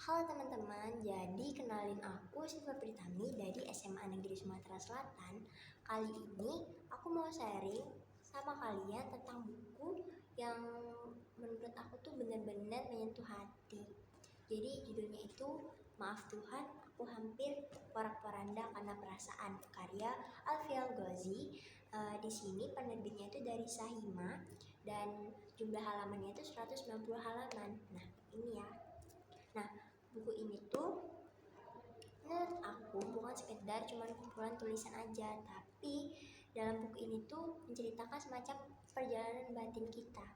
Halo teman-teman, jadi kenalin aku Siva Pritami dari SMA Negeri Sumatera Selatan. Kali ini aku mau sharing sama kalian tentang buku yang menurut aku tuh benar-benar menyentuh hati. Jadi judulnya itu Maaf Tuhan, Aku Hampir Porak-poranda Karena Perasaan, karya Alfiel Ghozi. Di sini penerbitnya itu dari Sahima dan jumlah halamannya itu 190 halaman. Nah, ini ya. Nah, buku ini tuh menurut aku bukan sekedar cuma kumpulan tulisan aja, tapi dalam buku ini tuh menceritakan semacam perjalanan batin kita.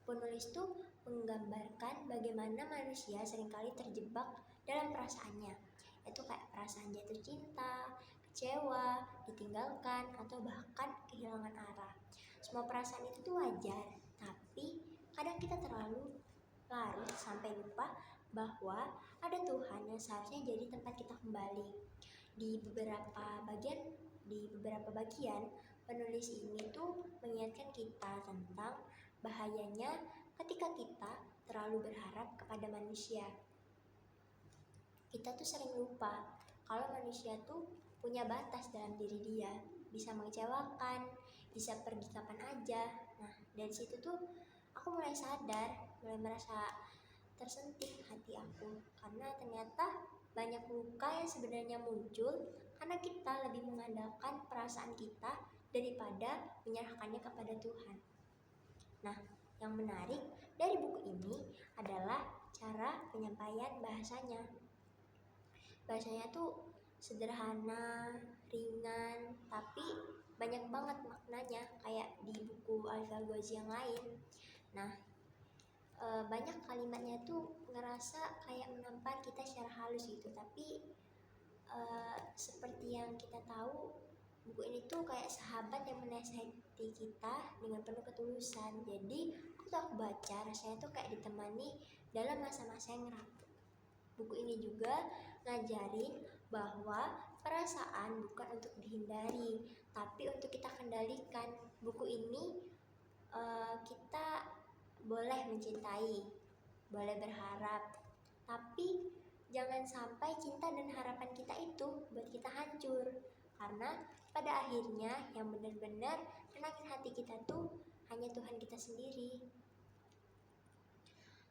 Penulis tuh menggambarkan bagaimana manusia seringkali terjebak dalam perasaannya, yaitu kayak perasaan jatuh cinta, kecewa, ditinggalkan, atau bahkan kehilangan arah. Semua perasaan itu tuh wajar, tapi kadang kita terlalu larut sampai lupa bahwa ada Tuhan yang seharusnya jadi tempat kita kembali. Di beberapa bagian penulis ini tuh mengingatkan kita tentang bahayanya ketika kita terlalu berharap kepada manusia. Kita tuh sering lupa kalau manusia tuh punya batas dalam diri dia, bisa mengecewakan, bisa pergi kapan aja. Nah, dari situ tuh aku mulai sadar, mulai merasa tersentuh hati aku, karena ternyata banyak luka yang sebenarnya muncul karena kita lebih mengandalkan perasaan kita daripada menyerahkannya kepada Tuhan. Nah, yang menarik dari buku ini adalah cara penyampaian bahasanya. Bahasanya tuh sederhana, ringan, tapi banyak banget maknanya kayak di buku Alfiel Ghozi yang lain. Nah, banyak kalimatnya tuh ngerasa kayak menampar kita secara halus gitu, tapi seperti yang kita tahu, buku ini tuh kayak sahabat yang menasihati kita dengan penuh ketulusan. Jadi aku baca rasanya tuh kayak ditemani dalam masa-masa yang rapuh. Buku ini juga ngajarin bahwa perasaan bukan untuk dihindari, tapi untuk kita kendalikan. Buku ini kita boleh mencintai, boleh berharap, tapi jangan sampai cinta dan harapan kita itu buat kita hancur. Karena pada akhirnya yang benar-benar tenangin hati kita tuh hanya Tuhan kita sendiri.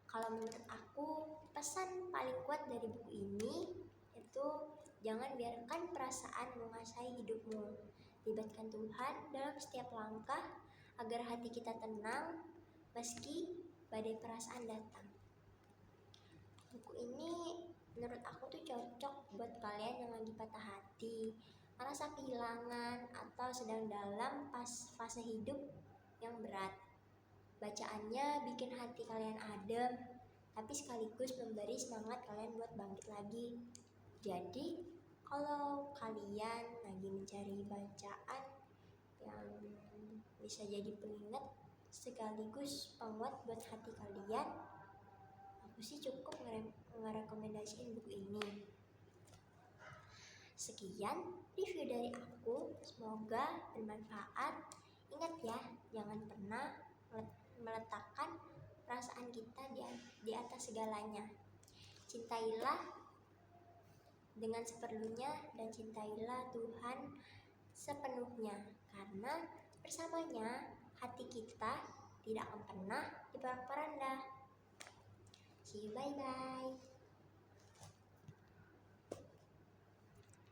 Kalau menurut aku, pesan paling kuat dari buku ini itu jangan biarkan perasaan menguasai hidupmu. Libatkan Tuhan dalam setiap langkah agar hati kita tenang meski badai perasaan datang. Buku ini menurut aku tuh cocok buat kalian yang lagi patah hati, merasa kehilangan, atau sedang dalam fase hidup yang berat. Bacaannya bikin hati kalian adem, tapi sekaligus memberi semangat kalian buat bangkit lagi. Jadi, kalau kalian lagi mencari bacaan yang bisa jadi pengingat sekaligus penguat buat hati kalian, aku sih cukup ngerekomendasiin buku ini. Sekian review dari aku, semoga bermanfaat. Ingat ya, jangan pernah meletakkan perasaan kita di atas segalanya. Cintailah dengan seperlunya dan cintailah Tuhan sepenuhnya, karena bersamanya hati kita tidak akan pernah diporak-poranda. See you, bye-bye.